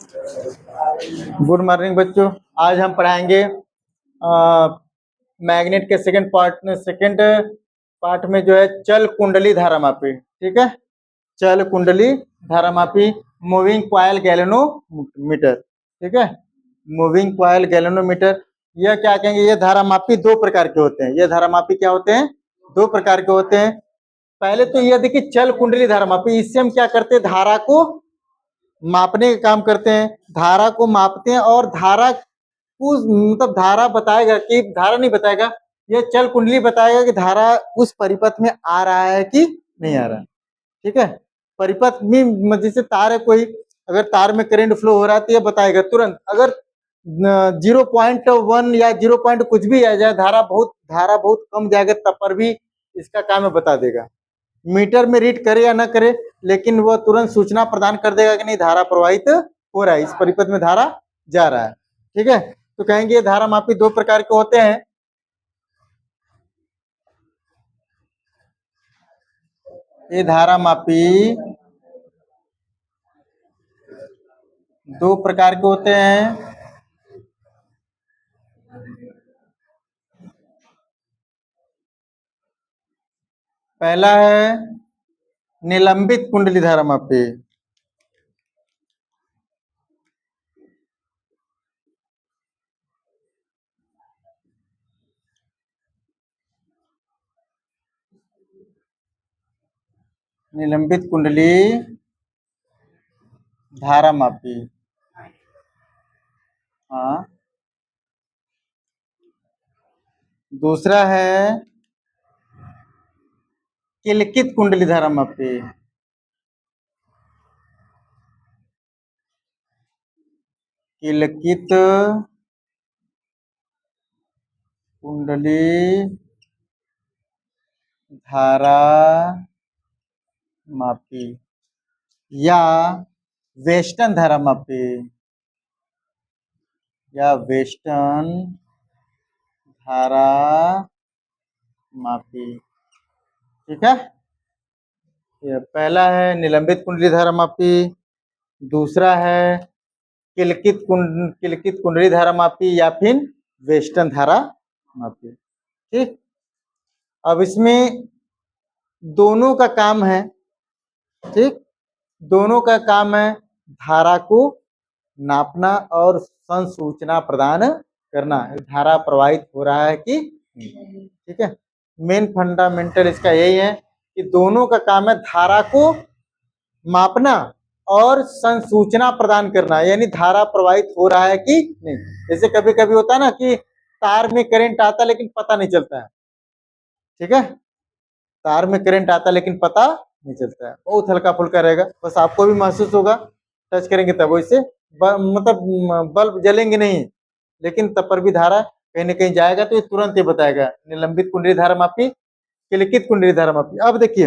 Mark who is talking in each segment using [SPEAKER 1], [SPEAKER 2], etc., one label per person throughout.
[SPEAKER 1] Good morning बच्चों। आज हम पढ़ाएंगे मैग्नेट के सेकंड पार्ट में जो है चल कुंडली धारामापी। ठीक है, चल कुंडली धारामापी, मूविंग कॉइल गैल्वेनोमीटर। ठीक है, मूविंग कॉइल गैल्वेनोमीटर। यह क्या कहेंगे, ये धारामापी दो प्रकार के होते हैं। ये धारामापी क्या होते हैं, दो प्रकार के होते हैं। पहले तो यह देखिए चल कुंडली धारामापी, इससे हम क्या करते हैं, धारा को मापने का काम करते हैं। धारा को मापते हैं और धारा को मतलब धारा बताएगा कि धारा नहीं बताएगा, ये चल कुंडली बताएगा कि धारा उस परिपथ में आ रहा है कि नहीं आ रहा है। ठीक है, परिपथ में जैसे तार है कोई, अगर तार में करंट फ्लो हो रहा है तो ये बताएगा तुरंत। अगर 0.1 या 0 कुछ भी आ जाए, धारा बहुत कम जाएगा तब पर भी इसका काम है बता देगा। मीटर में रीड करे या ना करे, लेकिन वह तुरंत सूचना प्रदान कर देगा कि नहीं धारा प्रवाहित हो रहा है, इस परिपथ में धारा जा रहा है। ठीक है, तो कहेंगे ये धारा मापी दो प्रकार के होते हैं। ये धारा मापी दो प्रकार के होते हैं। पहला है निलंबित कुंडली धारामापी। निलंबित कुंडली धारामापी, हाँ। दूसरा है किलकित कुंडली धारामापी। किलकित कुंडली धारा मापी या वेस्टर्न धारामापी, या वेस्टर्न धारा मापी। ठीक है, ये पहला है निलंबित कुंडली धारामापी, दूसरा है किलकित कुंडली धारामापी या फिर वेस्टर्न धारा मापी। ठीक, अब इसमें दोनों का काम है, ठीक, दोनों का काम है धारा को नापना और संसूचना प्रदान करना, धारा प्रवाहित हो रहा है कि नहीं। ठीक है, मेन फंडामेंटल इसका यही है कि दोनों का काम है धारा को मापना और संसूचना प्रदान करना, यानी धारा प्रवाहित हो रहा है कि नहीं। जैसे कभी कभी होता है ना कि तार में करंट आता है लेकिन पता नहीं चलता है। ठीक है, तार में करंट आता है लेकिन पता नहीं चलता है, बहुत हल्का फुल्का रहेगा, बस आपको भी महसूस होगा, टच करेंगे तब वैसे मतलब बल्ब जलेंगे नहीं, लेकिन तब पर भी धारा कहीं ना कहीं जाएगा तो ये तुरंत ये बताएगा। निलंबित कुंडली धारा मापी, किलकित कुंडली धारा मापी। अब देखिए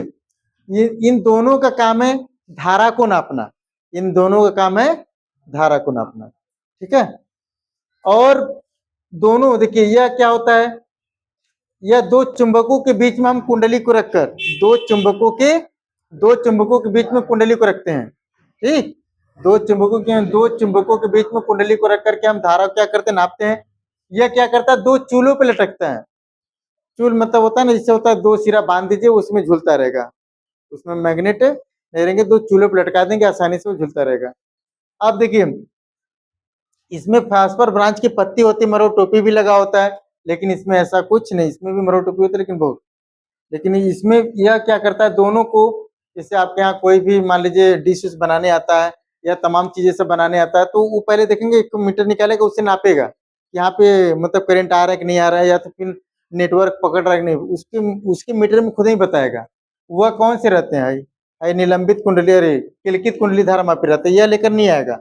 [SPEAKER 1] ये इन दोनों का काम है धारा को नापना, इन दोनों का काम है धारा को नापना। ठीक है, और दोनों देखिए यह क्या होता है, यह दो चुंबकों के बीच में हम कुंडली को रखकर दो चुंबकों के बीच में कुंडली को रखते हैं। ठीक, दो चुंबकों के बीच में कुंडली को रख करके हम धारा क्या करते हैं, नापते हैं। यह क्या करता है, दो चूलों पे लटकता है। चूल मतलब होता है ना, जिससे होता है दो सिरा बांध दीजिए उसमें झूलता रहेगा, उसमें मैग्नेट नहीं रहेंगे, दो चूल्हे पे लटका देंगे आसानी से वो झूलता रहेगा। अब देखिए इसमें फास्फर ब्रांच की पत्ती होती है, मरो टोपी भी लगा होता है, लेकिन इसमें ऐसा कुछ नहीं, इसमें भी मरो टोपी होती है लेकिन बहुत, लेकिन इसमें यह क्या करता है दोनों को, जैसे आपके यहाँ कोई भी मान लीजिए डिश बनाने आता है या तमाम चीजें सब बनाने आता है, तो वो पहले देखेंगे एक मीटर निकालेगा, उससे नापेगा यहाँ पे मतलब करंट आ रहा है कि नहीं आ रहा है, या तो फिर नेटवर्क पकड़ रहा है कि नहीं, उसके मीटर में खुद ही बताएगा। वह कौन से रहते हैं, निलंबित कुंडली, अरे किलकित कुंडली धारा मापी रहते हैं, यह लेकर नहीं आएगा।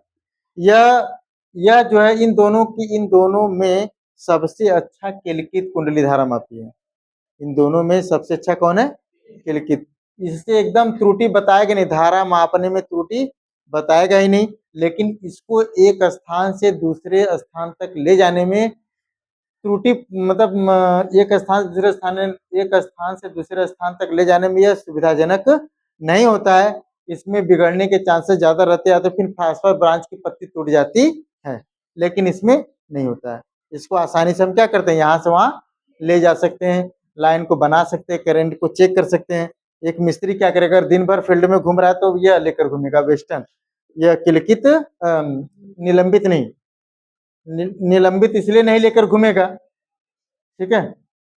[SPEAKER 1] यह जो है इन दोनों में सबसे अच्छा किलकित कुंडली धारा मापी है। इन दोनों में सबसे अच्छा कौन है, किलकित। इससे एकदम त्रुटि बताएगा नहीं, धारा मापने में त्रुटि बताएगा ही नहीं, लेकिन इसको एक स्थान से दूसरे स्थान तक ले जाने में त्रुटि मतलब एक स्थान से दूसरे स्थान तक ले जाने में यह सुविधाजनक नहीं होता है। इसमें बिगड़ने के चांसेस ज्यादा रहते हैं, तो फिर फास्फर ब्रांच की पत्ती टूट जाती है, लेकिन इसमें नहीं होता है। इसको आसानी से हम क्या करते हैं, यहाँ से वहां ले जा सकते हैं, लाइन को बना सकते हैं, करंट को चेक कर सकते हैं। एक मिस्त्री क्या करेगा, अगर दिन भर फील्ड में घूम रहा है तो यह लेकर घूमेगा वेस्टर्न, यह किलकित निलंबित नहीं, निलंबित इसलिए नहीं लेकर घूमेगा, ठीक है,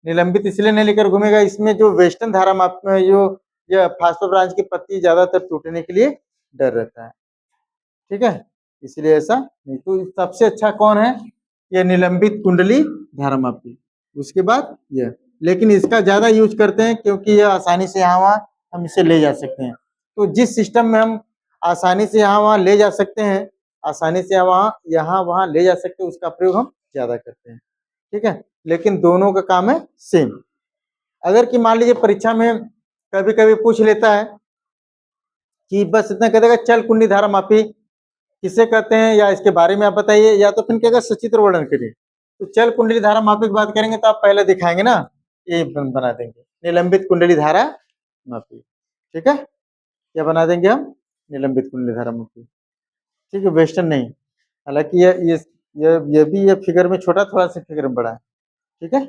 [SPEAKER 1] निलंबित इसलिए नहीं लेकर घूमेगा, इसमें जो वेस्टर्न धारा माप जो यह फास्फोर ब्रांच की पत्ती ज्यादातर टूटने के लिए डर रहता है, ठीक है, इसलिए ऐसा नहीं। तो सबसे अच्छा कौन है, यह निलंबित कुंडली धारामापी, उसके बाद यह, लेकिन इसका ज्यादा यूज करते हैं क्योंकि यह आसानी से यहाँ वहाँ हम इसे ले जा सकते हैं। तो जिस सिस्टम में हम आसानी से यहाँ वहाँ ले जा सकते हैं, आसानी से यहाँ वहाँ ले जा सकते हैं, उसका प्रयोग हम ज्यादा करते हैं, ठीक है, लेकिन दोनों का काम है सेम। अगर कि मान लीजिए परीक्षा में कभी कभी पूछ लेता है कि बस इतना कह देगा चल कुंडली धारा मापी किसे कहते हैं, या इसके बारे में आप बताइए, या तो फिर कहेगा सचित्र वर्णन करिए। तो चल कुंडली धारा मापी की बात करेंगे तो आप पहले दिखाएंगे ना, ये बना देंगे निलंबित कुंडली धारा मापी, ठीक है, क्या बना देंगे हम, निलंबित कुंडली धारा मापी, ठीक है, वेस्टर्न नहीं, हालांकि ये भी ये फिगर में छोटा, थोड़ा सा फिगर में बड़ा है, ठीक है।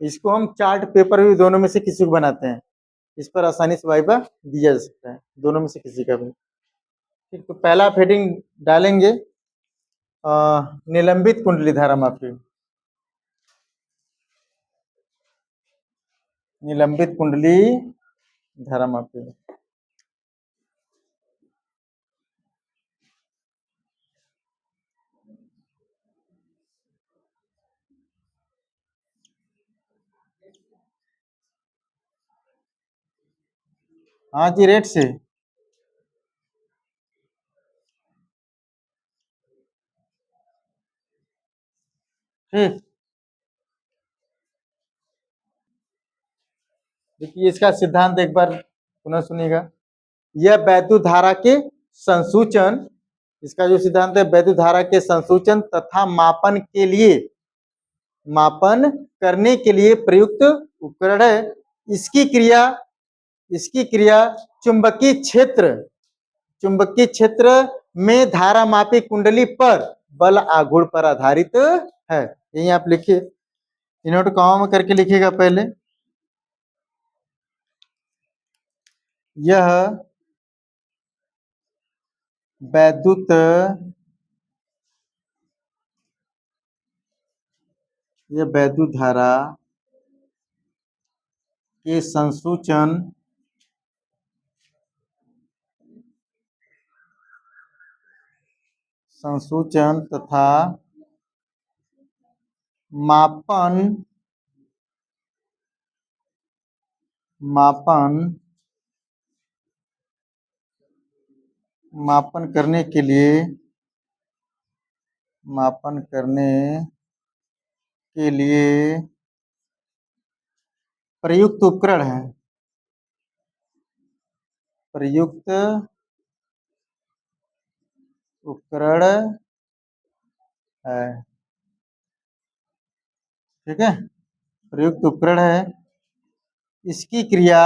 [SPEAKER 1] इसको हम चार्ट पेपर भी दोनों में से किसी को बनाते हैं, इस पर आसानी से वाइबा दिया जा सकता है, दोनों में से किसी का भी, ठीक। तो पहला आप हेडिंग डालेंगे निलंबित कुंडली धारा मापी, निलंबित कुंडली धारा मापी, हाँ जी, रेट से, ठीक। देखिए इसका सिद्धांत एक बार पुनः सुनिएगा, यह वैद्युत धारा के संसूचन, इसका जो सिद्धांत है वैद्युत धारा के संसूचन तथा मापन के लिए, मापन करने के लिए प्रयुक्त उपकरण है। इसकी क्रिया चुंबकीय क्षेत्र में धारा मापी कुंडली पर बल आघूर्ण पर आधारित है। यही आप लिखिए, इनोट कॉमा में करके लिखिएगा पहले, यह वैद्युत धारा के संसूचन तथा मापन करने के लिए प्रयुक्त उपकरण है, प्रयुक्त उपकरण है, ठीक है, प्रयुक्त उपकरण है। इसकी क्रिया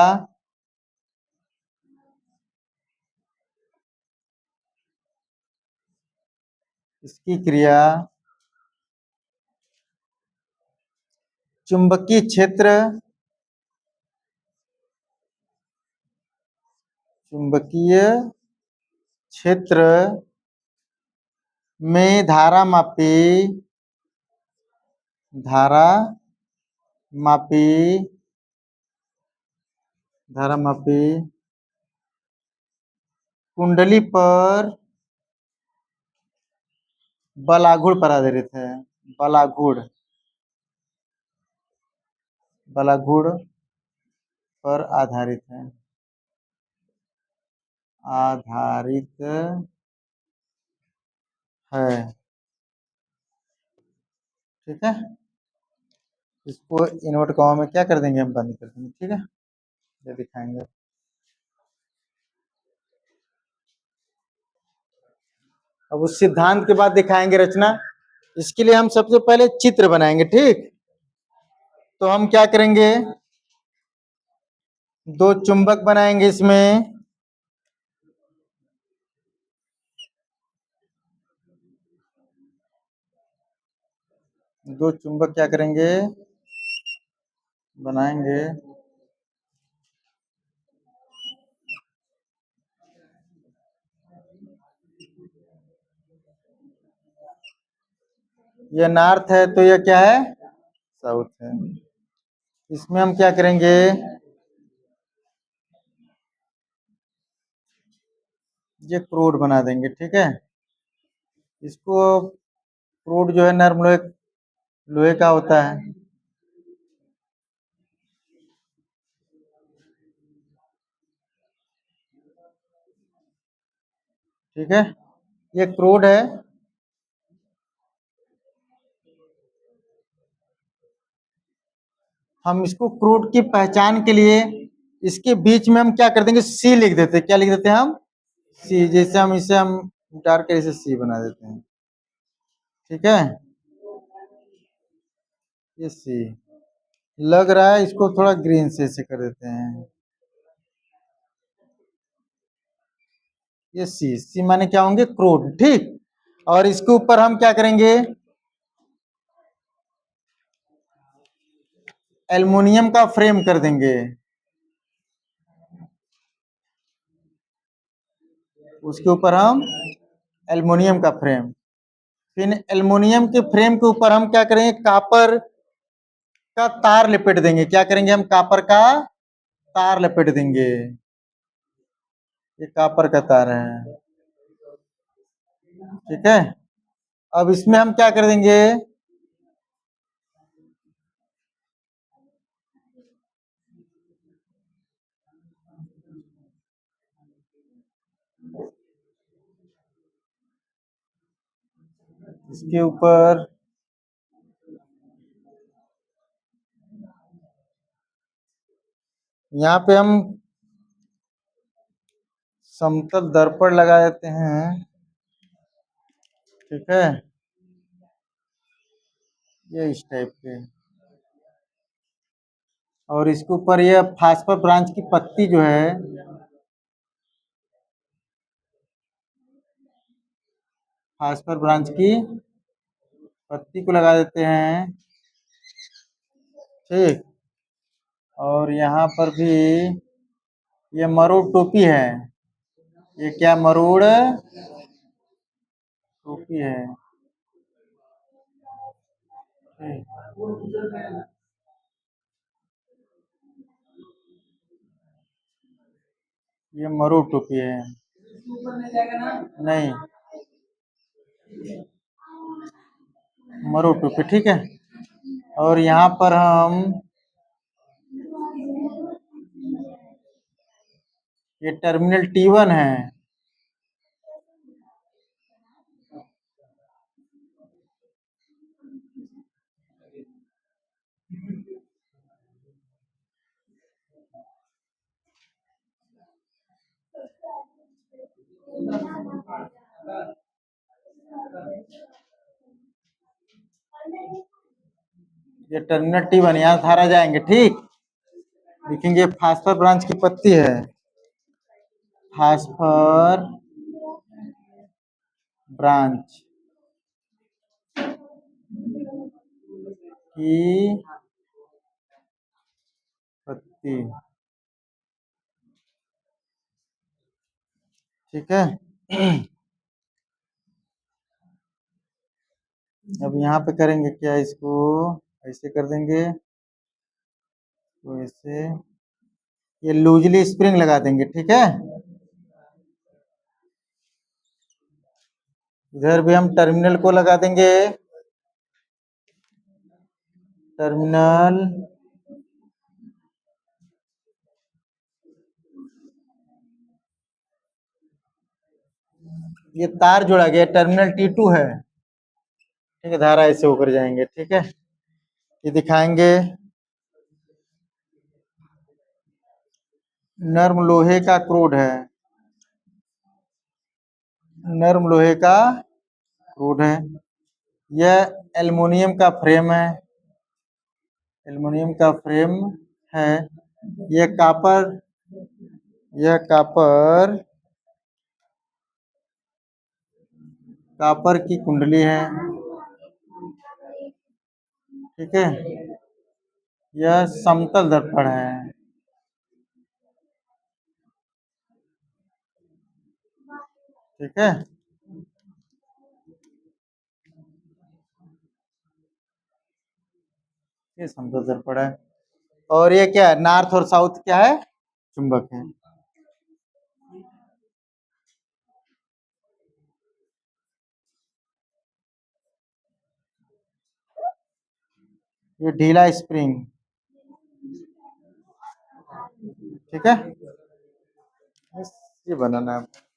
[SPEAKER 1] चुंबकीय क्षेत्र में धारा मापी कुंडली पर बलाघूर्ण पर आधारित है, बलाघूर्ण पर आधारित है, ठीक है। इसको इनवर्ट कॉमा में क्या कर देंगे, हम बंद कर देंगे, ठीक है, ये दिखाएंगे। अब उस सिद्धांत के बाद दिखाएंगे रचना। इसके लिए हम सबसे पहले चित्र बनाएंगे, ठीक। तो हम क्या करेंगे, दो चुंबक बनाएंगे इसमें, दो चुंबक क्या करेंगे, बनाएंगे। ये नॉर्थ है तो ये क्या है, साउथ है। इसमें हम क्या करेंगे, ये क्रोड बना देंगे, ठीक है। इसको क्रोड जो है नर्म लोहे लोहे का होता है, ठीक है। ये क्रोड है। हम इसको क्रोड की पहचान के लिए इसके बीच में हम क्या कर देंगे, सी लिख देते हैं। क्या लिख देते हैं हम, सी। जैसे हम इसे हम डार्क इसे सी बना देते हैं, ठीक है। ये सी लग रहा है, इसको थोड़ा ग्रीन से ऐसे कर देते हैं। ये सी, सी माने क्या होंगे, क्रोड, ठीक। और इसके ऊपर हम क्या करेंगे, एल्युमिनियम का फ्रेम कर देंगे। उसके ऊपर हम एल्युमिनियम का फ्रेम, फिर एल्युमिनियम के फ्रेम के ऊपर हम क्या करेंगे, कापर का तार लपेट देंगे। क्या करेंगे हम, कापर का तार लपेट देंगे। ये कापर का तार है, ठीक है। अब इसमें हम क्या कर देंगे, इसके ऊपर यहाँ पे हम समतल दर्पण लगा देते हैं, ठीक है। ये इस टाइप के, और इसके ऊपर ये फास्फर ब्रांच की पत्ती जो है, फास्फर ब्रांच की पत्ती को लगा देते हैं, ठीक। और यहाँ पर भी ये मरोड़ टोपी है। ये क्या, मरोड़ टोपी है, ठीक। ये मरोड़ टोपी है, नहीं, मरोड़ टोपी, ठीक है। और यहाँ पर हम ये टर्मिनल T1 है। ये टर्मिनल T1 यहाँ धारा जाएंगे, ठीक। देखेंगे फास्फर ब्रांच की पत्ती है, फास्फर ब्रांच की पत्ती, ठीक है। अब यहाँ पे करेंगे क्या, इसको ऐसे कर देंगे, तो ऐसे ये लूजली स्प्रिंग लगा देंगे, ठीक है। इधर भी हम टर्मिनल को लगा देंगे, टर्मिनल ये तार जोड़ा गया, टर्मिनल T2 है, ठीक है। धारा ऐसे होकर जाएंगे, ठीक है। ये दिखाएंगे, नर्म लोहे का क्रोड है, नर्म लोहे का क्रोड है। यह एल्युमिनियम का फ्रेम है, एल्युमिनियम का फ्रेम है। यह कापर, यह कापर, कापर की कुंडली है, ठीक है, यह समतल दर्पण है। ठीक है, ये समतल दर्पण है। और ये क्या है, नॉर्थ और साउथ क्या है, चुंबक है। ये ढीला स्प्रिंग। ठीक है, बस ये बनाना है।